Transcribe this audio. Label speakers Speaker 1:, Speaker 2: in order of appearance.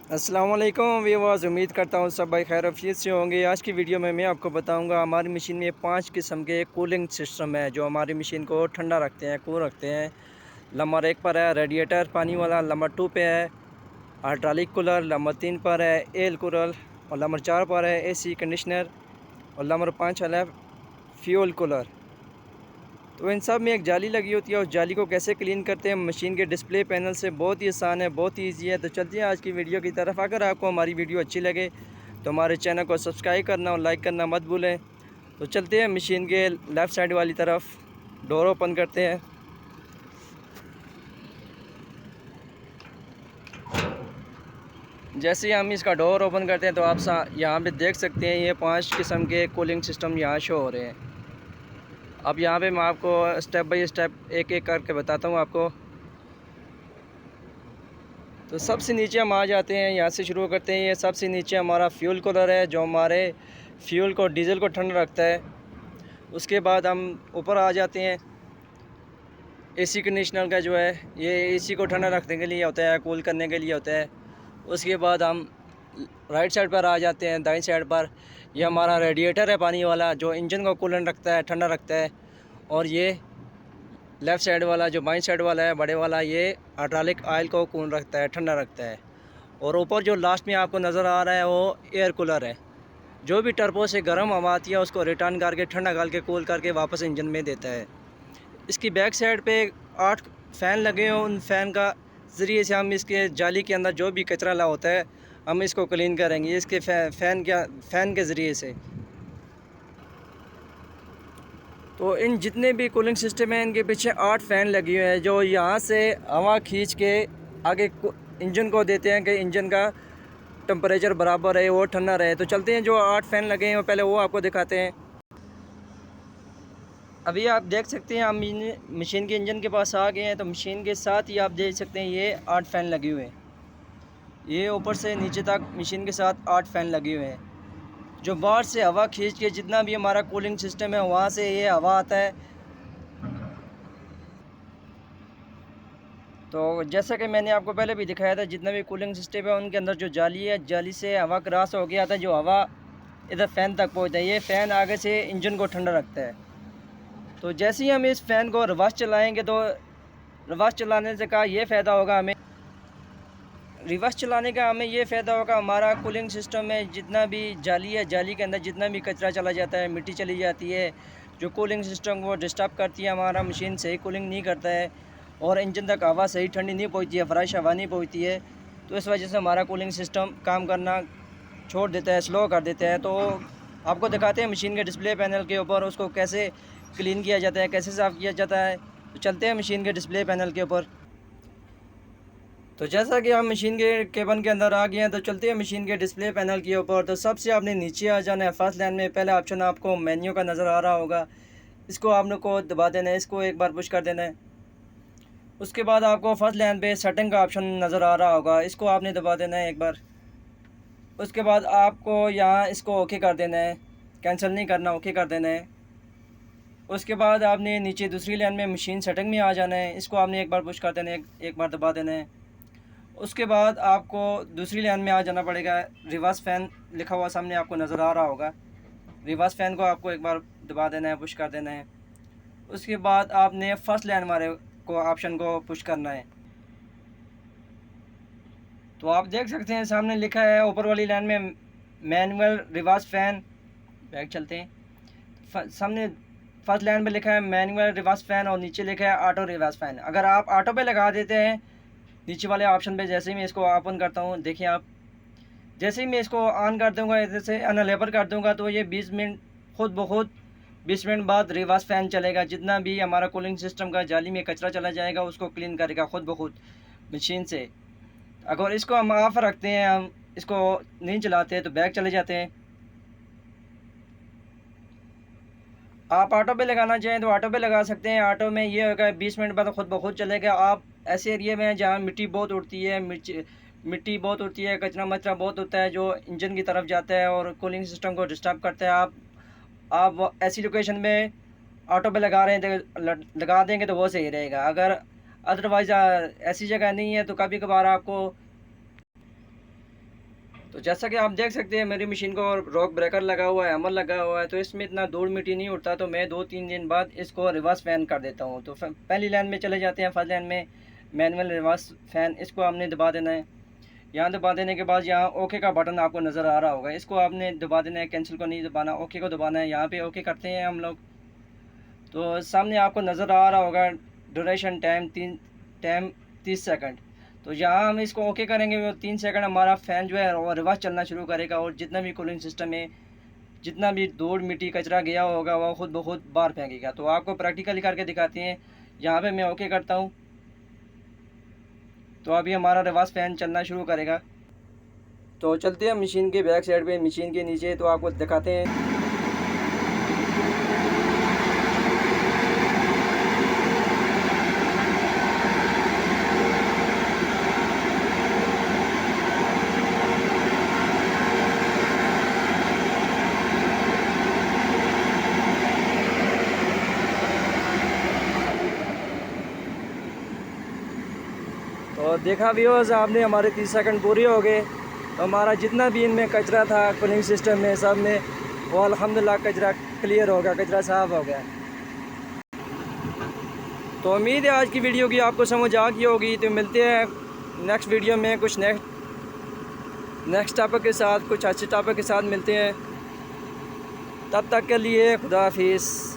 Speaker 1: अस्सलाम वालेकुम व्यूअर्स, उम्मीद करता हूँ सब भाई खैर आफियत से होंगे। आज की वीडियो में मैं आपको बताऊंगा हमारी मशीन में 5 किस्म के कूलिंग सिस्टम है जो हमारी मशीन को ठंडा रखते हैं, कूल रखते हैं। नंबर 1 पर है रेडिएटर पानी वाला, नंबर 2 पे है हाइड्रोलिक कूलर, नंबर 3 पर है एयर कूलर और नंबर 4 पर है एसी कंडीशनर और नंबर 5 है फ्यूल कूलर। तो इन सब में एक जाली लगी होती है। उस जाली को कैसे क्लीन करते हैं मशीन के डिस्प्ले पैनल से, बहुत ही आसान है, बहुत ही ईजी है। तो चलते हैं आज की वीडियो की तरफ। अगर आपको हमारी वीडियो अच्छी लगे तो हमारे चैनल को सब्सक्राइब करना और लाइक करना मत भूलें। तो चलते हैं मशीन के लेफ़्ट साइड वाली तरफ, डोर ओपन करते हैं। जैसे ही हम इसका डोर ओपन करते हैं तो आप यहाँ पे देख सकते हैं ये 5 किस्म के कूलिंग सिस्टम यहाँ शो हो रहे हैं। अब यहाँ पे मैं आपको स्टेप बाय स्टेप एक एक करके बताता हूँ आपको। तो सबसे नीचे हम आ जाते हैं, यहाँ से शुरू करते हैं। ये सबसे नीचे हमारा फ्यूल कूलर है जो हमारे फ्यूल को, डीजल को ठंडा रखता है। उसके बाद हम ऊपर आ जाते हैं। एसी कंडीशनर का जो है ये एसी को ठंडा रखने के लिए होता है, कूल करने के लिए होता है। उसके बाद हम राइट साइड पर आ जाते हैं, दाईं साइड पर ये हमारा रेडिएटर है पानी वाला जो इंजन को कूलन रखता है, ठंडा रखता है। और ये लेफ़्ट साइड वाला जो बाईं साइड वाला है बड़े वाला, ये हाइड्रोलिक ऑयल को कूल रखता है, ठंडा रखता है। और ऊपर जो लास्ट में आपको नज़र आ रहा है वो एयर कूलर है, जो भी टर्बो से गर्म हवा आती है उसको रिटर्न करके ठंडा करके कूल करके वापस इंजन में देता है। इसकी बैक साइड पे 8 फ़ैन लगे हैं। उन फ़ैन का ज़रिए से हम इसके जाली के अंदर जो भी कचरा ला होता है हम इसको क्लीन करेंगे इसके फ़ैन के ज़रिए से। तो इन जितने भी कूलिंग सिस्टम हैं इनके पीछे 8 फ़ैन लगे हुए हैं जो यहाँ से हवा खींच के आगे इंजन को देते हैं कि इंजन का टेम्परेचर बराबर रहे, वो ठंडा रहे। तो चलते हैं, जो 8 फ़ैन लगे हैं पहले वो आपको दिखाते हैं। अभी आप देख सकते हैं हम मशीन के इंजन के पास आ गए हैं। तो मशीन के साथ ही आप देख सकते हैं ये 8 फ़ैन लगे हुए हैं। ये ऊपर से नीचे तक मशीन के साथ 8 फ़ैन लगे हुए हैं जो बाहर से हवा खींच के, जितना भी हमारा कूलिंग सिस्टम है वहाँ से ये हवा आता है। तो जैसा कि मैंने आपको पहले भी दिखाया था, जितना भी कूलिंग सिस्टम है उनके अंदर जो जाली है, जाली से हवा क्रॉस हो गया था, जो हवा इधर फ़ैन तक पहुँचता है। ये फ़ैन आगे से इंजन को ठंडा रखता है। तो जैसे ही हम इस फ़ैन को रिवर्स चलाएँगे तो रिवर्स चलाने से का ये फ़ायदा होगा हमें, रिवर्स चलाने का हमें ये फ़ायदा होगा, हमारा कूलिंग सिस्टम में जितना भी जाली है, जाली के अंदर जितना भी कचरा चला जाता है, मिट्टी चली जाती है, जो कूलिंग सिस्टम को डिस्टर्ब करती है, हमारा मशीन सही कूलिंग नहीं करता है और इंजन तक हवा सही ठंडी नहीं पहुंचती है, फ्रेश हवा नहीं पहुंचती है। तो इस वजह से हमारा कूलिंग सिस्टम काम करना छोड़ देता है, स्लो कर देता है। तो आपको दिखाते हैं मशीन के डिस्प्ले पैनल के ऊपर उसको कैसे क्लीन किया जाता है, कैसे साफ़ किया जाता है। तो चलते हैं मशीन के डिस्प्ले पैनल के ऊपर। तो जैसा कि हम मशीन के केबिन के अंदर आ गए हैं तो चलते हैं मशीन के डिस्प्ले पैनल के ऊपर। तो सबसे आपने नीचे आ जाना है। फर्स्ट लाइन में पहला ऑप्शन आपको मेन्यू का नज़र आ रहा होगा, इसको आपने को दबा देना है, इसको एक बार पुश कर देना है। उसके बाद आपको फर्स्ट लाइन पे सेटिंग का ऑप्शन नज़र आ रहा होगा, इसको आपने दबा देना है एक बार। उसके बाद आपको यहाँ इसको ओके कर देना है, कैंसिल नहीं करना, ओके कर देना है। उसके बाद आपने नीचे दूसरी लाइन में मशीन सेटिंग में आ जाना है, इसको आपने एक बार पुश कर देना है, एक बार दबा देना है। उसके बाद आपको दूसरी लाइन में आ जाना पड़ेगा। रिवर्स फ़ैन लिखा हुआ सामने आपको नज़र आ रहा होगा, रिवर्स फ़ैन को आपको एक बार दबा देना है, पुश कर देना है। उसके बाद आपने फ़र्स्ट लाइन वाले को ऑप्शन को पुश करना है। तो आप देख सकते हैं सामने लिखा है ऊपर वाली लाइन में मैनुअल रिवर्स फ़ैन। बैक चलते हैं, सामने फर्स्ट लाइन पे लिखा है मैनुअल रिवर्स फ़ैन और नीचे लिखा है ऑटो रिवर्स फ़ैन। अगर आप ऑटो पे लगा देते हैं नीचे वाले ऑप्शन पे, जैसे ही मैं इसको ओपन करता हूँ, देखिए आप, जैसे ही मैं इसको ऑन कर दूँगा, इधर से अनलेबर कर दूँगा तो ये 20 मिनट खुद ब खुद 20 मिनट बाद रिवर्स फ़ैन चलेगा। जितना भी हमारा कूलिंग सिस्टम का जाली में कचरा चला जाएगा उसको क्लीन करेगा खुद ब खुद मशीन से। अगर इसको हम ऑफ रखते हैं, हम इसको नहीं चलाते तो बैक चले जाते हैं। आप ऑटो पे लगाना चाहें तो ऑटो पे लगा सकते हैं। ऑटो में ये होगा 20 मिनट बाद खुद ब खुद चलेगा। आप ऐसे एरिया में हैं जहाँ मिट्टी बहुत उड़ती है, मिट्टी बहुत उड़ती है, कचरा मचरा बहुत होता है जो इंजन की तरफ जाता है और कूलिंग सिस्टम को डिस्टर्ब करता है। आप ऐसी लोकेशन में ऑटो पे लगा रहे हैं तो लगा देंगे तो वो सही रहेगा। अगर अदरवाइज़ ऐसी जगह नहीं है तो कभी कभार आपको तो जैसा कि आप देख सकते हैं मेरी मशीन को रॉक ब्रेकर लगा हुआ है, हमर लगा हुआ है, तो इसमें इतना धूल मिट्टी नहीं उठता। तो मैं 2-3 दिन बाद इसको रिवर्स फ़ैन कर देता हूँ। तो पहली लाइन में चले जाते हैं, फर्स्ट लाइन में मैनुअल रिवर्स फ़ैन, इसको आपने दबा देना है। यहाँ दबा देने के बाद यहाँ ओके का बटन आपको नज़र आ रहा होगा, इसको आपने दबा देना है, कैंसिल को नहीं दबाना, ओके को दबाना है। यहाँ पे ओके करते हैं हम लोग, तो सामने आपको नज़र आ रहा होगा ड्यूरेशन टाइम 30 सेकंड। तो यहाँ हम इसको ओके करेंगे, वो 3 सेकंड हमारा फ़ैन जो है वो रिवर्स चलना शुरू करेगा, और जितना भी कूलिंग सिस्टम में जितना भी धूल मिट्टी कचरा गया होगा वो खुद ब खुद बाहर फेंकेगा। तो आपको प्रैक्टिकली करके दिखाते हैं। यहाँ पे मैं ओके करता हूँ, तो अभी हमारा रिवर्स फ़ैन चलना शुरू करेगा। तो चलते हैं मशीन के बैक साइड पे, मशीन के नीचे, तो आपको दिखाते हैं। तो देखा व्यूअर्स आपने, हमारे 30 सेकंड पूरे हो गए। तो हमारा जितना भी इनमें कचरा था कूलिंग सिस्टम में सब में, वो अल्हम्दुलिल्लाह कचरा क्लियर हो गया, कचरा साफ़ हो गया। तो उम्मीद है आज की वीडियो की आपको समझ आ गई होगी। तो मिलते हैं नेक्स्ट वीडियो में कुछ नेक्स्ट टॉपिक के साथ, कुछ अच्छे टॉपिक के साथ मिलते हैं। तब तक के लिए खुदा हाफिज़।